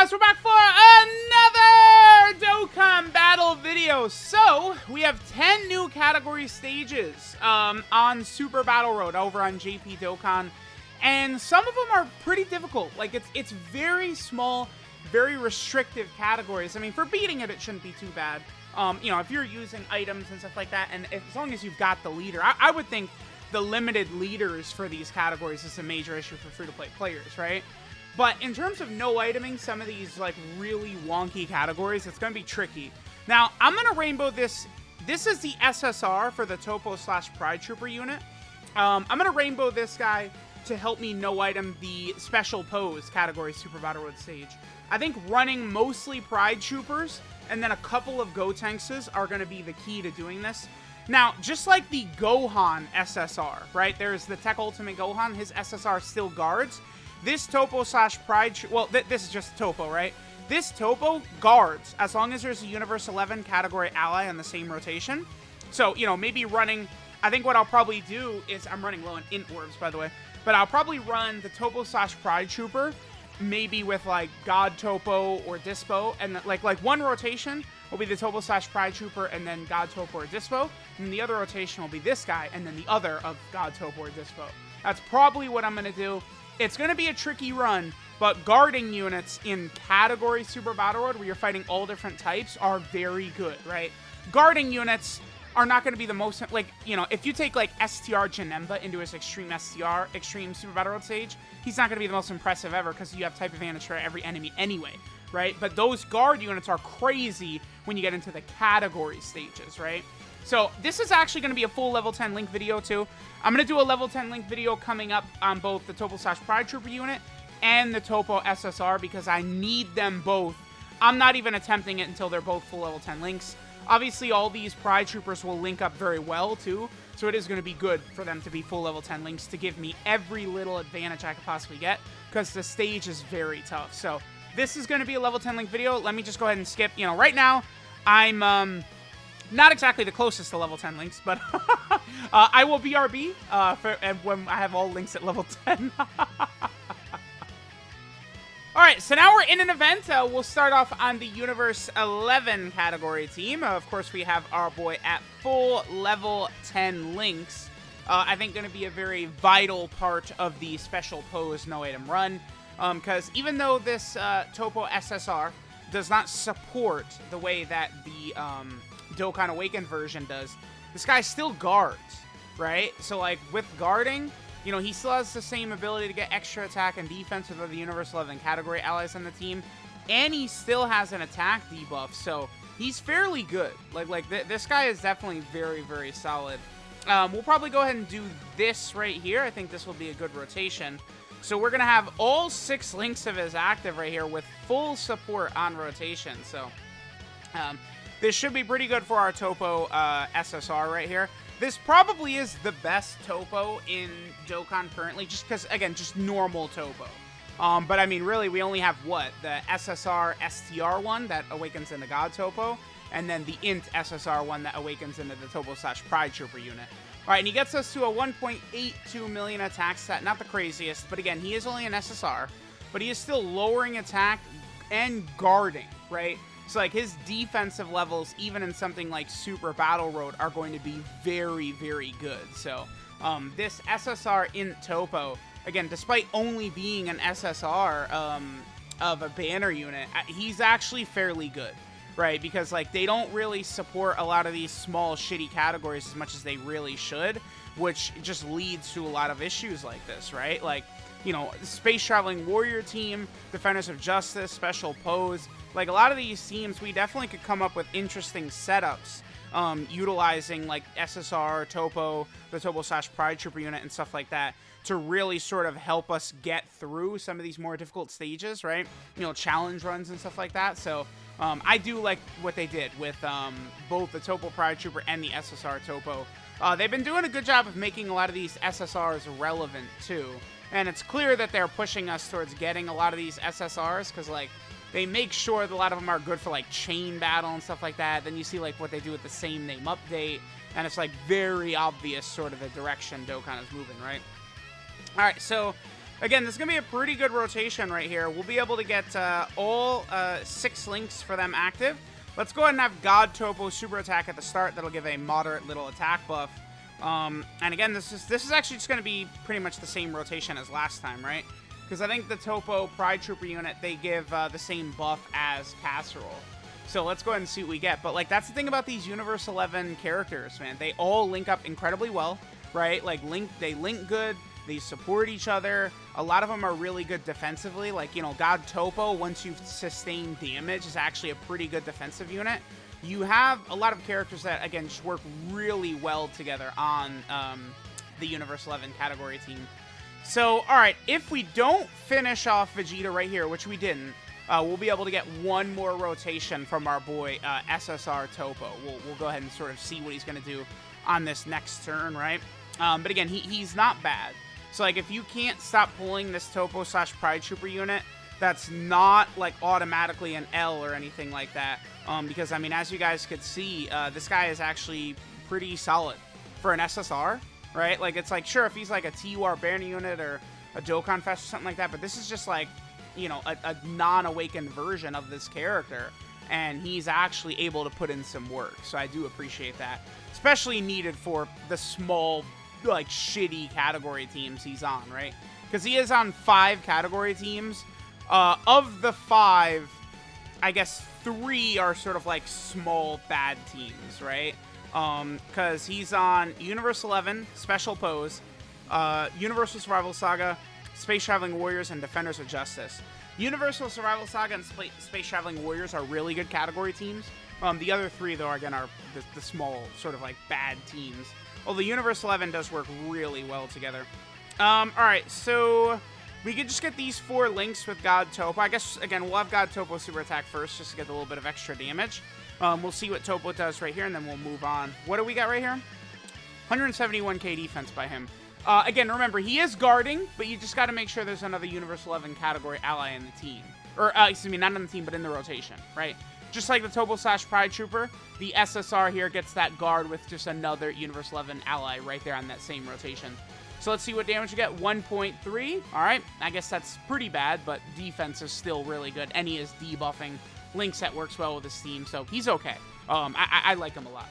guys, we're back for another Dokkan battle video. So, we have 10 new category stages on Super Battle Road over on JP Dokkan. And some of them are pretty difficult. Like, it's very small, very restrictive categories. I mean, for beating it, it shouldn't be too bad. You know, if you're using items and stuff like that, and as long as you've got the leader, I would think the limited leaders for these categories is a major issue for free-to-play players, right? But in terms of no iteming some of these, like, really wonky categories, it's going to be tricky. Now, I'm going to rainbow this. This is the SSR for the TOPPO / Pride Trooper unit. I'm going to rainbow this guy to help me no item the special pose category Super Battle Road stage. I think running mostly Pride Troopers and then a couple of Gotenkses are going to be the key to doing this. Now, just like the Gohan SSR, right? There's the Tech Ultimate Gohan. His SSR still guards. This TOPPO / Pride... Well, this is just TOPPO, right? This TOPPO guards, as long as there's a Universe 11 category ally on the same rotation. So, you know, maybe running... I think what I'll probably do is... I'm running low on int orbs, by the way. But I'll probably run the TOPPO / Pride Trooper, maybe with, like, God TOPPO or Dispo. And, like one rotation will be the TOPPO / Pride Trooper and then God TOPPO or Dispo. And the other rotation will be this guy and then the other of God TOPPO or Dispo. That's probably what I'm going to do. It's going to be a tricky run, but guarding units in category Super Battle Road, where you're fighting all different types, are very good, right? Guarding units are not going to be the most, like, you know, if you take, like, STR Janemba into his Extreme Super Battle Road stage, he's not going to be the most impressive ever, because you have type advantage for every enemy anyway, right? But those guard units are crazy when you get into the category stages, right? So, this is actually going to be a full level 10 Link video, too. I'm going to do a level 10 Link video coming up on both the TOPPO / Pride Trooper unit and the TOPPO SSR, because I need them both. I'm not even attempting it until they're both full level 10 Links. Obviously, all these Pride Troopers will link up very well, too. So, it is going to be good for them to be full level 10 Links to give me every little advantage I could possibly get, because the stage is very tough. So, this is going to be a level 10 Link video. Let me just go ahead and skip. You know, right now, I'm... not exactly the closest to level 10 links, but I will BRB when I have all links at level 10. Alright, so now we're in an event. We'll start off on the Universe 11 category team. Of course, we have our boy at full level 10 links. I think going to be a very vital part of the special pose no item run. Because even though this TOPPO SSR does not support the way that the... Dokkan Awakened version does, this guy still guards, right? So, like, with guarding, you know, he still has the same ability to get extra attack and defense with the Universe 11 category allies on the team, and he still has an attack debuff, so he's fairly good. This guy is definitely very, very solid. We'll probably go ahead and do this right here. I think this will be a good rotation. So we're going to have all 6 links of his active right here with full support on rotation, so... this should be pretty good for our TOPPO SSR right here. This probably is the best TOPPO in Dokkan currently, just because, again, just normal TOPPO. But, I mean, really, we only have, what? The SSR STR one that awakens into God TOPPO, and then the INT SSR one that awakens into the TOPPO / Pride Trooper unit. Alright, and he gets us to a 1.82 million attack stat. Not the craziest, but, again, he is only an SSR, but he is still lowering attack and guarding, right? So, like, his defensive levels, even in something like Super Battle Road, are going to be very, very good. So, this SSR in TOPPO, again, despite only being an SSR of a banner unit, he's actually fairly good, right? Because, like, they don't really support a lot of these small, shitty categories as much as they really should, which just leads to a lot of issues like this, right? Like, you know, Space Traveling Warrior Team, Defenders of Justice, Special Pose... Like, a lot of these teams, we definitely could come up with interesting setups utilizing, like, SSR, TOPPO, the TOPPO / Pride Trooper unit, and stuff like that to really sort of help us get through some of these more difficult stages, right? You know, challenge runs and stuff like that. So, I do like what they did with both the TOPPO Pride Trooper and the SSR TOPPO. They've been doing a good job of making a lot of these SSRs relevant, too. And it's clear that they're pushing us towards getting a lot of these SSRs, because, like, they make sure that a lot of them are good for, like, chain battle and stuff like that. Then you see, like, what they do with the same name update. And it's, like, very obvious sort of the direction Dokkan is moving, right? Alright, so again, this is going to be a pretty good rotation right here. We'll be able to get all 6 links for them active. Let's go ahead and have God TOPPO super attack at the start. That'll give a moderate little attack buff. And again, this is actually just going to be pretty much the same rotation as last time, right? Because I think the TOPPO Pride Trooper unit, they give the same buff as Casserole. So let's go ahead and see what we get. But, like, that's the thing about these Universe 11 characters, man. They all link up incredibly well, right? Like, they link good. They support each other. A lot of them are really good defensively. Like, you know, God TOPPO, once you've sustained damage, is actually a pretty good defensive unit. You have a lot of characters that, again, just work really well together on the Universe 11 category team. So, all right, if we don't finish off Vegeta right here, which we didn't, we'll be able to get one more rotation from our boy SSR TOPPO. We'll go ahead and sort of see what he's going to do on this next turn, right? But again, he's not bad. So, like, if you can't stop pulling this TOPPO / Pride Trooper unit, that's not, like, automatically an L or anything like that. Because, I mean, as you guys could see, this guy is actually pretty solid for an SSR, right? Like, it's like, sure, if he's, like, a TUR banner unit or a Dokkan Fest or something like that, but this is just, like, you know, a non-awakened version of this character, and he's actually able to put in some work. So I do appreciate that, especially needed for the small, like, shitty category teams he's on, right? Because he is on 5 category teams. Of the 5, I guess 3 are sort of like small bad teams, right? Because he's on Universe 11, Special Pose, Universal Survival Saga, Space Traveling Warriors, and Defenders of Justice. Universal Survival Saga and Space Traveling Warriors are really good category teams. The other 3, though, again, are the small, sort of like bad teams. Although Universe 11 does work really well together. Alright, so we could just get these 4 links with God TOPPO. I guess, again, we'll have God TOPPO super attack first, just to get a little bit of extra damage. We'll see what TOPPO does right here, and then we'll move on. What do we got right here? 171k defense by him. Again, remember, he is guarding, but you just got to make sure there's another Universe 11 category ally in the team. Or, excuse me, not in the team, but in the rotation, right? Just like the TOPPO / Pride Trooper, the SSR here gets that guard with just another Universe 11 ally right there on that same rotation. So let's see what damage we get. 1.3. All right, I guess that's pretty bad, but defense is still really good. And he is debuffing Link set works well with his team, so he's okay. I like him a lot.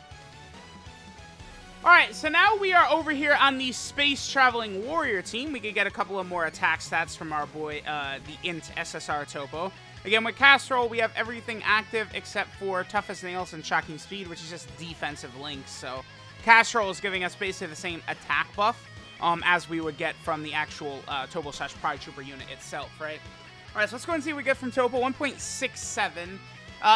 Alright, so now we are over here on the Space Traveling Warrior team. We could get a couple of more attack stats from our boy, the Int SSR TOPPO. Again, with Casserole, we have everything active except for Tough as Nails and Shocking Speed, which is just defensive links. So Casserole is giving us basically the same attack buff as we would get from the actual TOPPO / Pride Trooper unit itself, right? Alright, so let's go and see what we get from TOPPO. 1.67.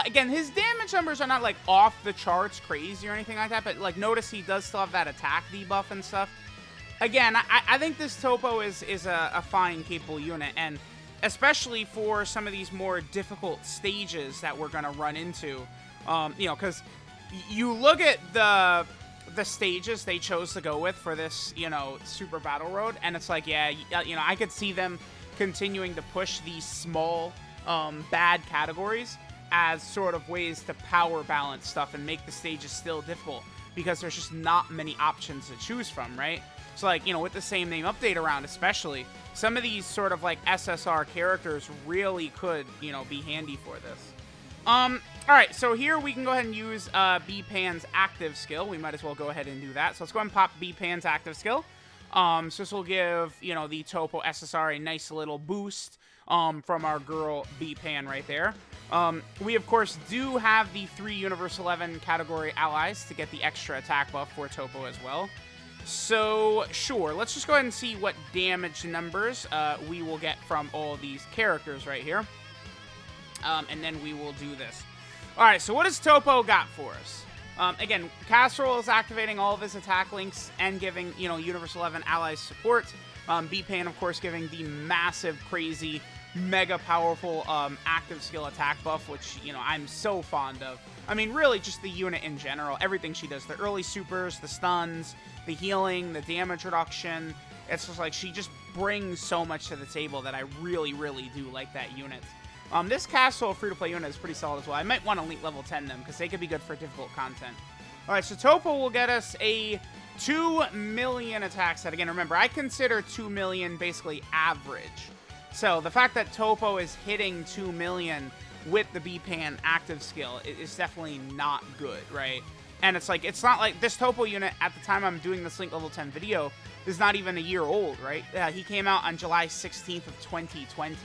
Again, his damage numbers are not, like, off the charts crazy or anything like that, but, like, notice he does still have that attack debuff and stuff. Again, I think this TOPPO is a fine, capable unit, and especially for some of these more difficult stages that we're going to run into, you know, because you look at the stages they chose to go with for this, you know, Super Battle Road, and it's like, yeah, you know, I could see them continuing to push these small, bad categories as sort of ways to power balance stuff and make the stages still difficult, because there's just not many options to choose from, right? So, like, you know, with the same name update around, especially, some of these sort of, like, SSR characters really could, you know, be handy for this. Alright, so here we can go ahead and use B-Pan's active skill. We might as well go ahead and do that. So let's go ahead and pop B-Pan's active skill. So this will give, you know, the TOPPO SSR a nice little boost from our girl B-Pan right there. We, of course, do have the 3 Universe 11 category allies to get the extra attack buff for TOPPO as well. So, sure, let's just go ahead and see what damage numbers we will get from all these characters right here. And then we will do this. Alright, so what has TOPPO got for us? Again, Casserole is activating all of his attack links and giving, you know, Universe 11 allies support. B-Pan, of course, giving the massive, crazy, mega powerful active skill attack buff, which, you know, I'm so fond of. I mean, really, just the unit in general. Everything she does. The early supers, the stuns, the healing, the damage reduction. It's just like she just brings so much to the table that I really, really do like that unit. This Casserole free-to-play unit is pretty solid as well. I might want to link level 10 them, because they could be good for difficult content. Alright, so TOPPO will get us a 2 million attack set. Again, remember, I consider 2 million basically average. So the fact that TOPPO is hitting 2 million with the B-Pan active skill is definitely not good, right? And it's like, it's not like this TOPPO unit at the time I'm doing this Link Level 10 video is not even a year old, right? He came out on July 16th of 2020.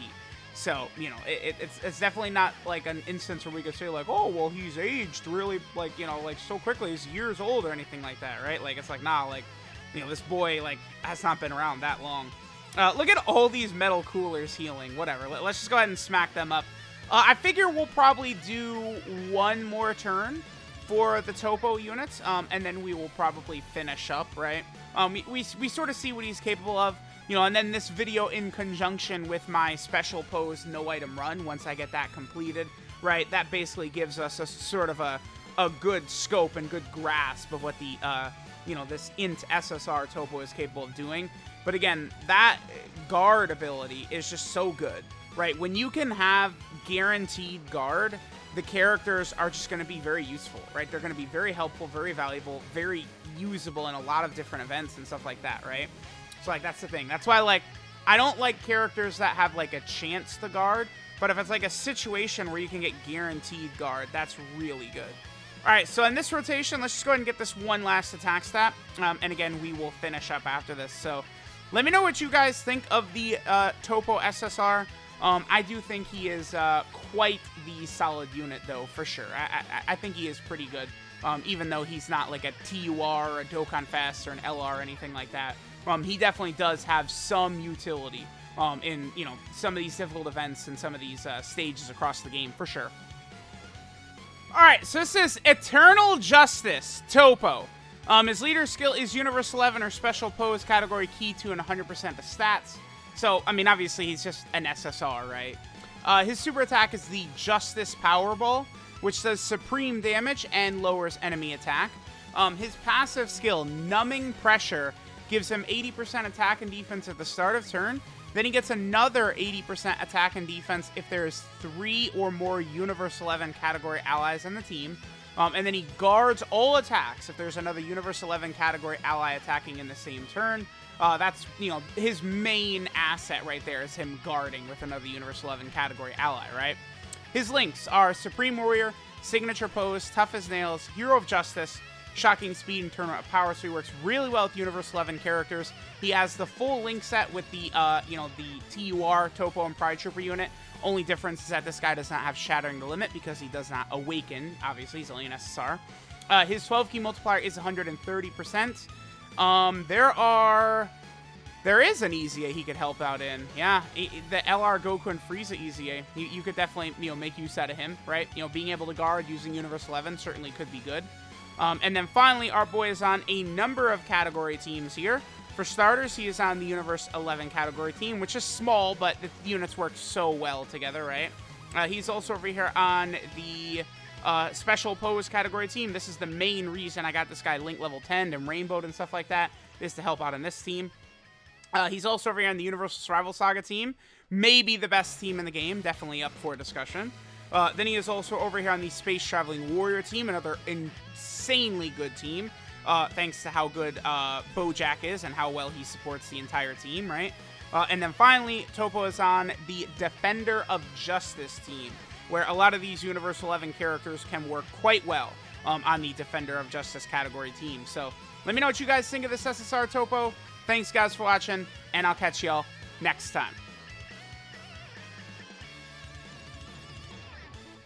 So, you know, it's definitely not like an instance where we could say like, oh, well, he's aged really, like, you know, like so quickly, he's years old or anything like that, right? Like, it's like, nah, like, you know, this boy, like, has not been around that long. Look at all these metal coolers healing, whatever. Let's just go ahead and smack them up. I figure we'll probably do one more turn for the TOPPO units, and then we will probably finish up, right? We sort of see what he's capable of. You know, and then this video in conjunction with my special pose no item run, once I get that completed, right, that basically gives us a sort of a good scope and good grasp of what the, you know, this int SSR TOPPO is capable of doing. But again, that guard ability is just so good, right? When you can have guaranteed guard, the characters are just going to be very useful, right? They're going to be very helpful, very valuable, very usable in a lot of different events and stuff like that, right? So, like, that's the thing. That's why, like, I don't like characters that have, like, a chance to guard. But if it's, like, a situation where you can get guaranteed guard, that's really good. All right, so in this rotation, let's just go ahead and get this one last attack stat. And, again, we will finish up after this. So, let me know what you guys think of the TOPPO SSR. I do think he is quite the solid unit, though, for sure. I think he is pretty good, even though he's not, like, a TUR or a Dokkan Fast or an LR or anything like that. He definitely does have some utility in, you know, some of these difficult events and some of these stages across the game, for sure. Alright, so this is Eternal Justice, TOPPO. His leader skill is Universe 11 or Special Pose category key to and 100% of stats. So, I mean, obviously he's just an SSR, right? His super attack is the Justice Powerball, which does supreme damage and lowers enemy attack. His passive skill, Numbing Pressure, gives him 80% attack and defense at the start of turn. Then he gets another 80% attack and defense if there's 3 or more Universe 11 category allies on the team. And then he guards all attacks if there's another Universe 11 category ally attacking in the same turn. That's, you know, his main asset right there is him guarding with another Universe 11 category ally, right? His links are Supreme Warrior, Signature Pose, Tough as Nails, Hero of Justice, Shocking Speed, and Tournament of Power, so he works really well with Universe 11 characters. He has the full link set with the, you know, the TUR, TOPPO, and Pride Trooper unit. Only difference is that this guy does not have Shattering the Limit because he does not awaken. Obviously, he's only an SSR. His 12 key multiplier is 130%. There is an EZA he could help out in. Yeah, the LR Goku and Frieza EZA. You could definitely, you know, make use out of him, right? You know, being able to guard using Universe 11 certainly could be good. And then finally, our boy is on a number of category teams here. For starters, he is on the Universe 11 category team, which is small, but the units work so well together, right? He's also over here on the Special Pose category team. This is the main reason I got this guy Link Level 10 and Rainbowed and stuff like that, is to help out on this team. He's also over here on the Universal Survival Saga team. Maybe the best team in the game, definitely up for discussion. Then he is also over here on the Space Traveling Warrior team, another insanely good team, thanks to how good Bojack is and how well he supports the entire team, right? And then finally, TOPPO is on the Defender of Justice team, where a lot of these Universe 11 characters can work quite well on the Defender of Justice category team. So let me know what you guys think of this SSR TOPPO. Thanks, guys, for watching, and I'll catch y'all next time.